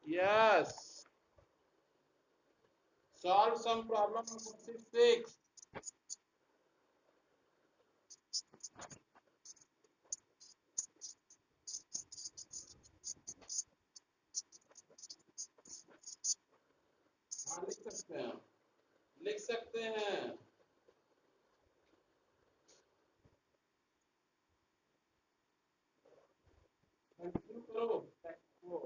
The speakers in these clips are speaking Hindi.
Yes. Solve some problem of exercise 6. हाँ लिख सकते हैं, लिख सकते हैं। कंटिन्यू करो। वो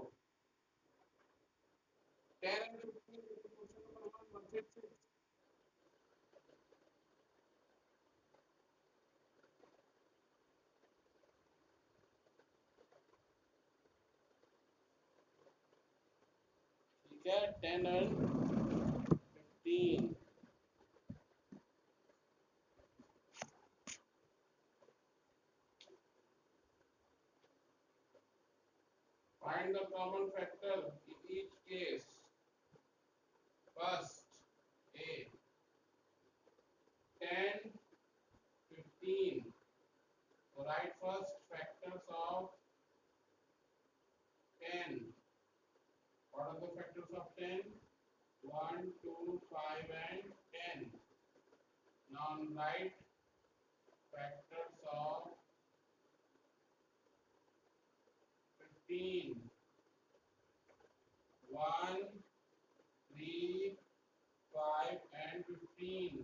10 and 15 क्वेश्चन नंबर 1 वर्सेस 6। ठीक है, 10 and 15। Find the common factor in each case. First, A, 10, 15. So write first factors of 10. What are the factors of 10? 1, 2, 5 and 10. Now write factors of 15. 1, 3, 5 and 15।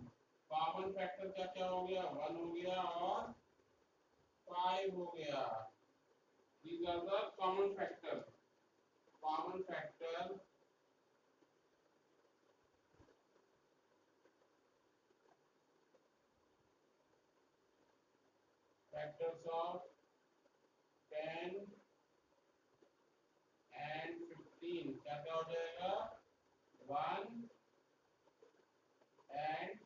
Common factor क्या क्या हो गया? 1 हो गया और 5 हो गया। These are the common factor। common factor factors of 10 and 15 क्या क्या हो जाएगा? 1 and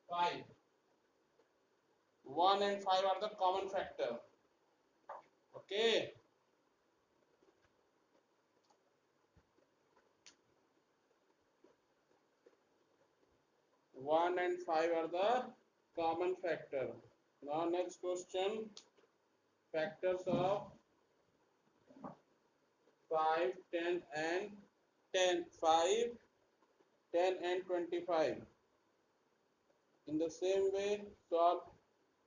5। 1 and 5 are the common factor। Okay, 1 and 5 are the common factor। Now next question, factors of 5, 10 and 10, 5, 10 and 25। In the same way, solve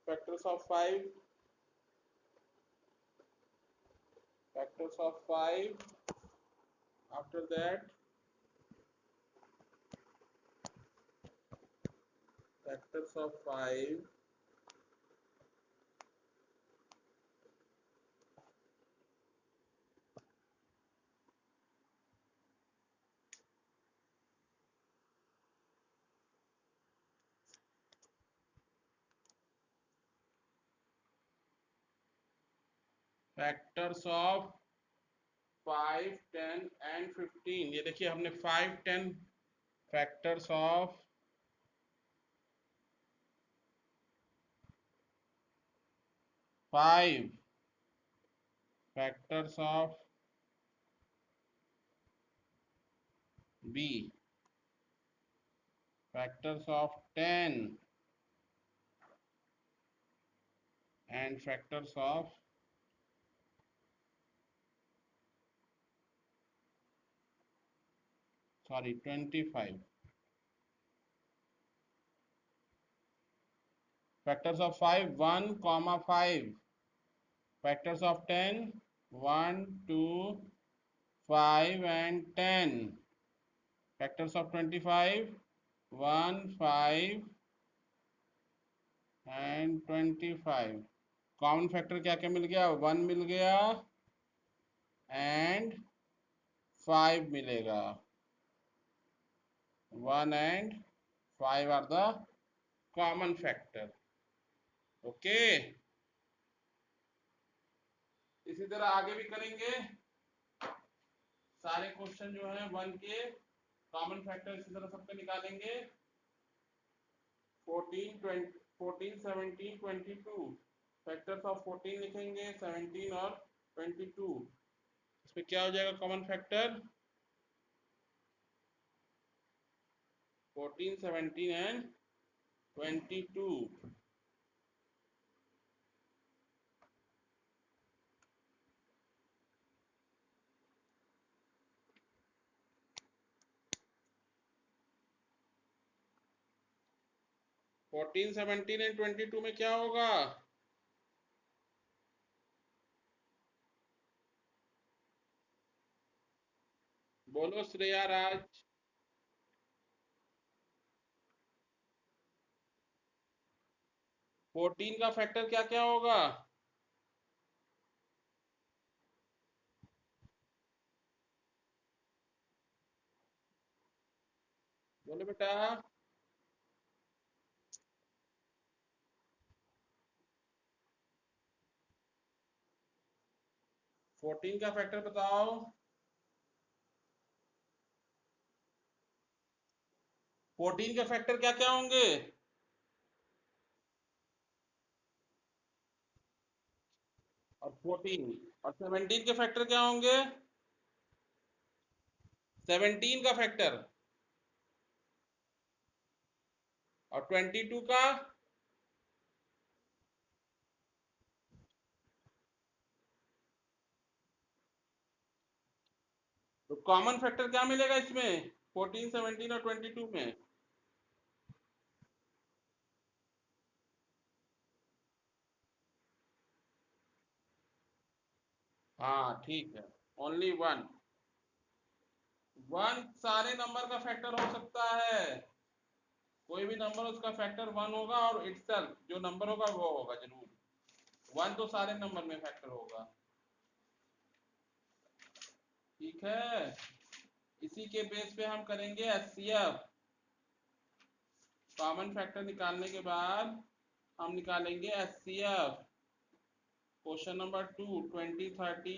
factors of 5, factors of 5, after that factors of 5, factors of 5, 10 and 15। ये देखिए हमने 5, 10 factors of 5, factors of B, factors of 10 and factors of sorry 25। factors of 5, 1 comma 5। factors of 10, 1, 2, 5 and 10। factors of 25, 1, 5 and 25। Common factor क्या क्या मिल गया? 1 मिल गया एंड 5 मिलेगा। 1 and 5 are the common factor। Okay, इसी तरह आगे भी करेंगे। सारे क्वेश्चन जो हैं 1 के कॉमन फैक्टर इसी तरह सबके निकालेंगे। 14, 20, 14, 17, 22। फैक्टर्स ऑफ 14 लिखेंगे, 17 और 22। इसमें क्या हो जाएगा कॉमन फैक्टर? 14, 17 एंड 22। 14, 17 एंड 22 में क्या होगा? बोलो श्रेया राज। 14 का फैक्टर क्या क्या होगा? बोलो बेटा। 14 का फैक्टर बताओ। 14 के फैक्टर क्या क्या होंगे? और 14 और 17 के फैक्टर क्या होंगे? 17 का फैक्टर और 22 का? तो कॉमन फैक्टर क्या मिलेगा इसमें 14, 17 और 22 में? हाँ ठीक है। Only one. वन सारे नंबर का फैक्टर हो सकता है। कोई भी नंबर उसका फैक्टर वन होगा और इटसेल्फ जो नंबर होगा वो होगा जरूर। वन तो सारे नंबर में फैक्टर होगा। ठीक है। इसी के बेस पे हम करेंगे एचसीएफ। कॉमन फैक्टर निकालने के बाद हम निकालेंगे एचसीएफ। Question number 2 20 30।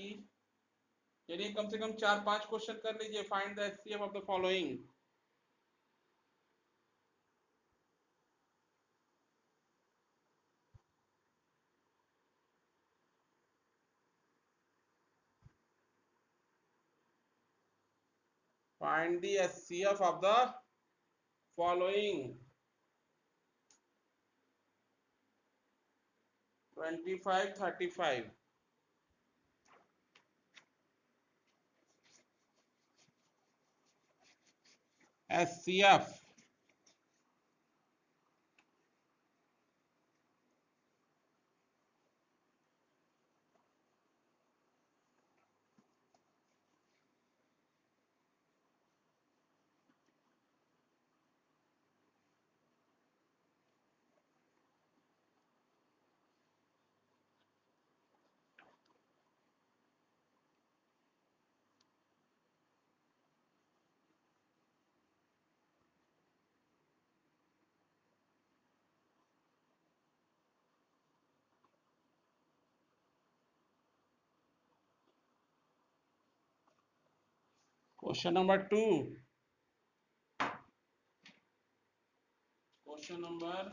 चलिए कम से कम 4-5 क्वेश्चन कर लीजिए। Find the HCF of the following. Find the HCF of the following. 25 35। HCF. Question number 2। Question number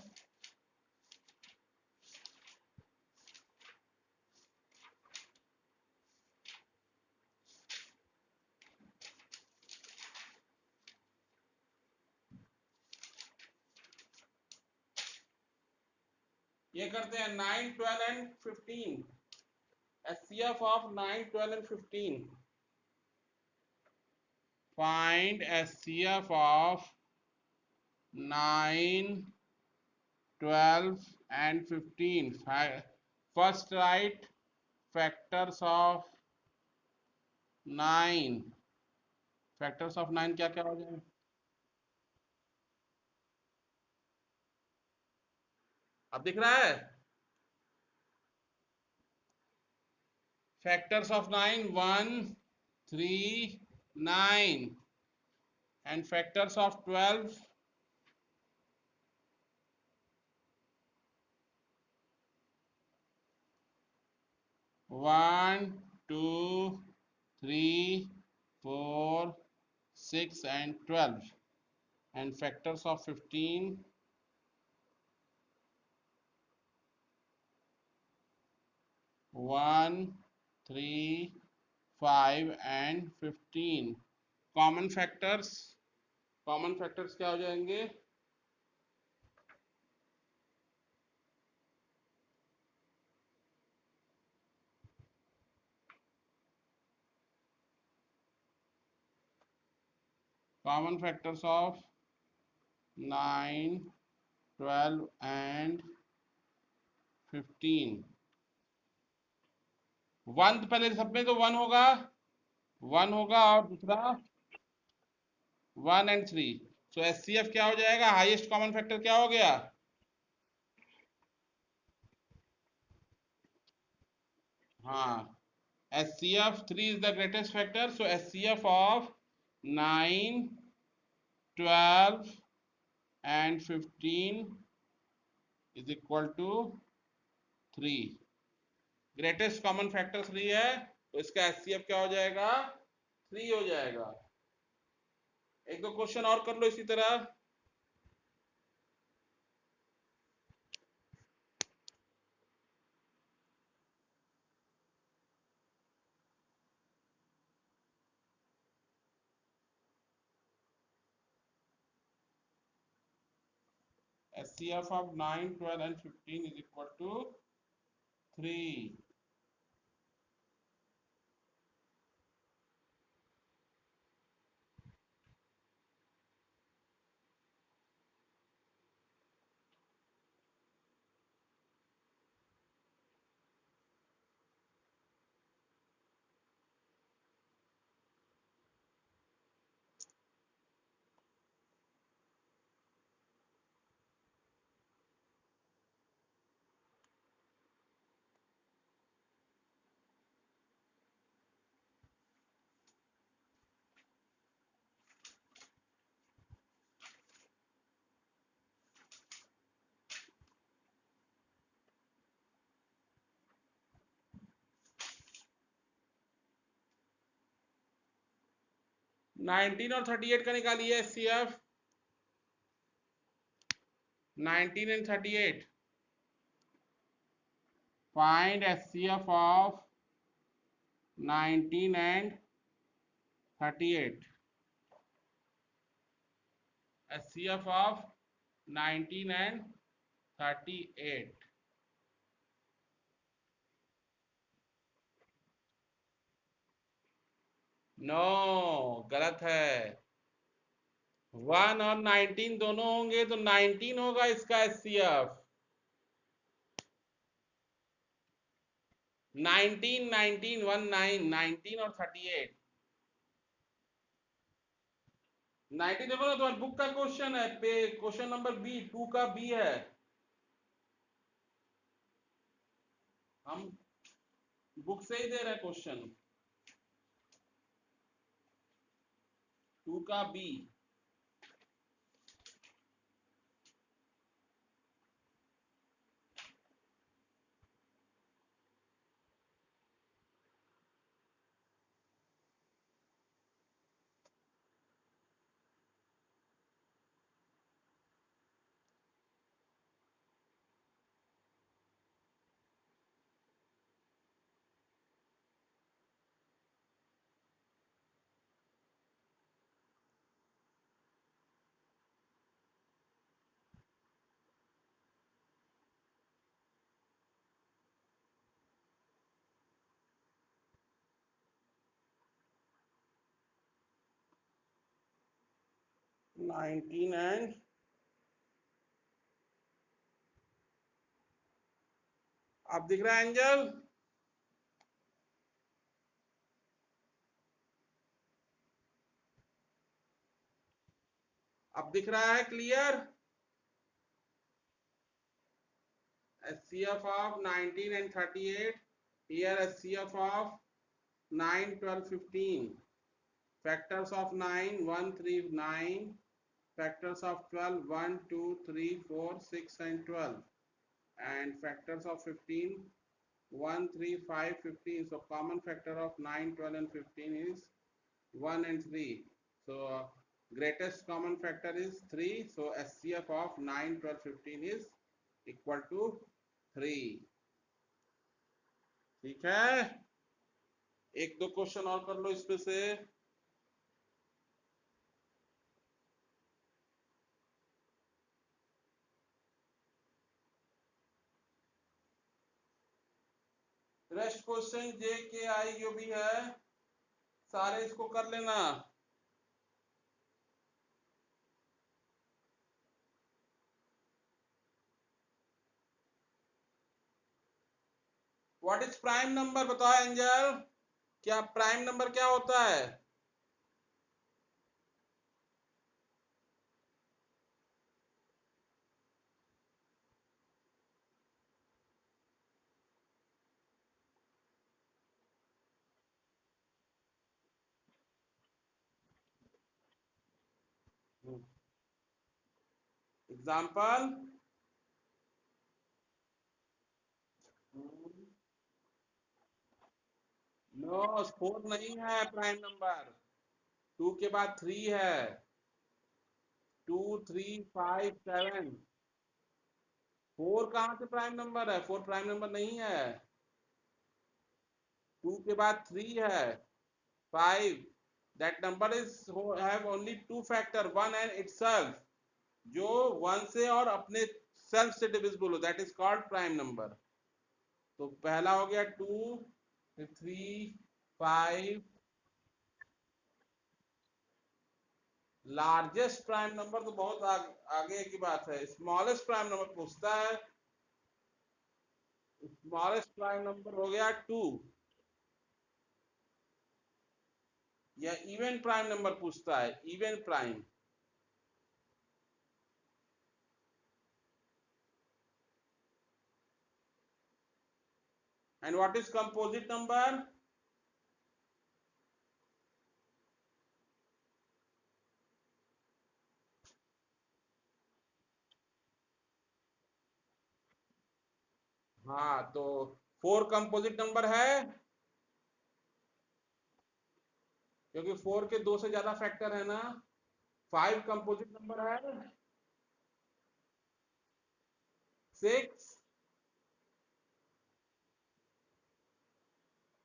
ये करते हैं 9 12 and 15। HCF of 9 12 and 15। Find HCF of 9 12 and 15. First write factors of 9। Factors of 9 क्या क्या हो जाए? अब दिख रहा है? Factors of 9 1 3 9 and factors of 12 1 2 3 4 6 and 12 and factors of 15 1 3 5 and 15। Common factors. Common factors क्या हो जाएंगे? Common factors of 9 12 and 15। 1 पहले सब में तो 1 होगा, 1 होगा, और दूसरा 1 and 3। सो एचसीएफ क्या हो जाएगा, हाईएस्ट कॉमन फैक्टर क्या हो गया, हाँ, HCF 3 is the greatest factor, so HCF of 9, 12 and 15 is equal to 3। Greatest common factor 3 है, तो इसका HCF क्या हो जाएगा, 3 हो जाएगा। एक दो क्वेश्चन और कर लो इसी तरह। HCF of 9, 12 and 15 is equal to 3। 19 और 38 का निकालिए HCF, 19 and 38। Find HCF of 19 and 38। HCF of 19 and 38। No, गलत है। 1 और 19 दोनों होंगे तो 19 होगा इसका HCF। 19, 19, 1 9, 19 और 38। 19 देखो ना, तुम्हारे बुक का क्वेश्चन है, पे क्वेश्चन नंबर बी 2 का बी है। हम बुक से ही दे रहे हैं क्वेश्चन, 2 का बी। नाइनटीन एंड अब दिख रहा है एंजल, अब दिख रहा है clear. HCF of 19 and 38, here HCF of 9, 12, 15, factors of 9 1 3 9, factors of 12 1 2 3 4 6 and 12, and factors of 15 1 3 5 15। so common factor of 9 12 and 15 is 1 and 3, so greatest common factor is 3, so HCF of 9 12 15 is equal to 3। ठीक है, एक दो क्वेश्चन और कर लो इसमें से। रेस्ट क्वेश्चन जे के आई जो भी है सारे इसको कर लेना। व्हाट इज प्राइम नंबर, बताओ एंजल, क्या प्राइम नंबर क्या होता है? एग्जाम्पल। नो, 4 नहीं है प्राइम नंबर, 2 के बाद 3 है। 2, 3, 5, 7। 4 कहाँ से प्राइम नंबर है? 4 प्राइम नंबर नहीं है। 2 के बाद 3 है। 5, that number is have only two factor, 1 and itself, जो 1 से और अपने सेल्फ से डिविजिबल हो, that is called prime number. तो पहला हो गया 2, 3, 5। लार्जेस्ट प्राइम नंबर तो बहुत आगे की बात है, स्मॉलेस्ट प्राइम नंबर पूछता है। स्मॉलेस्ट प्राइम नंबर हो गया 2। या इवन प्राइम नंबर पूछता है, even prime. And what is composite number? हाँ, तो 4 कंपोजिट नंबर है, क्योंकि 4 के 2 से ज्यादा फैक्टर है ना। 5 कंपोजिट नंबर है। 6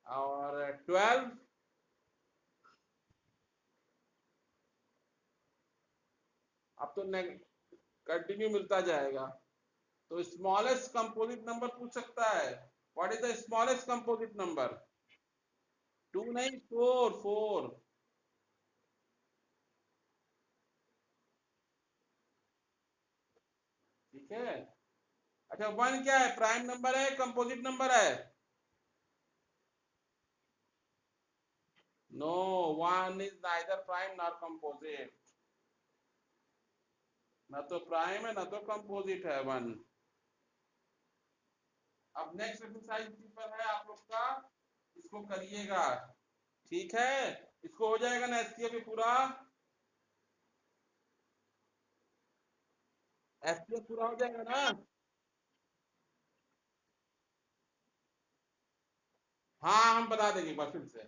और 12। अब तो कंटिन्यू मिलता जाएगा। तो स्मॉलेस्ट कंपोजिट नंबर पूछ सकता है। What is the smallest composite number? 2 नहीं, 4, 4। ठीक है। अच्छा, 1 क्या है, प्राइम नंबर है, कंपोजिट नंबर है? No, 1 is neither prime nor composite. ना तो प्राइम है ना तो कंपोजिट है 1। अब नेक्स्ट एक्सरसाइज पर है आप लोग का, इसको करिएगा। ठीक है, इसको हो जाएगा ना एसटीएफ पे पूरा? एसटीएफ पूरा हो जाएगा ना? हाँ, हम बता देंगे एक बार फिर से,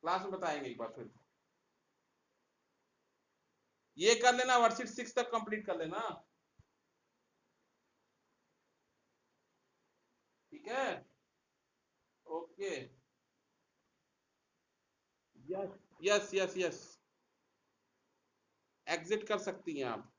क्लास में बताएंगे एक बार फिर। ये कर लेना, वर्कशीट 6 तक कंप्लीट कर लेना। ठीक है। Okay. Yes, yes, yes, yes. Exit कर सकती हैं आप।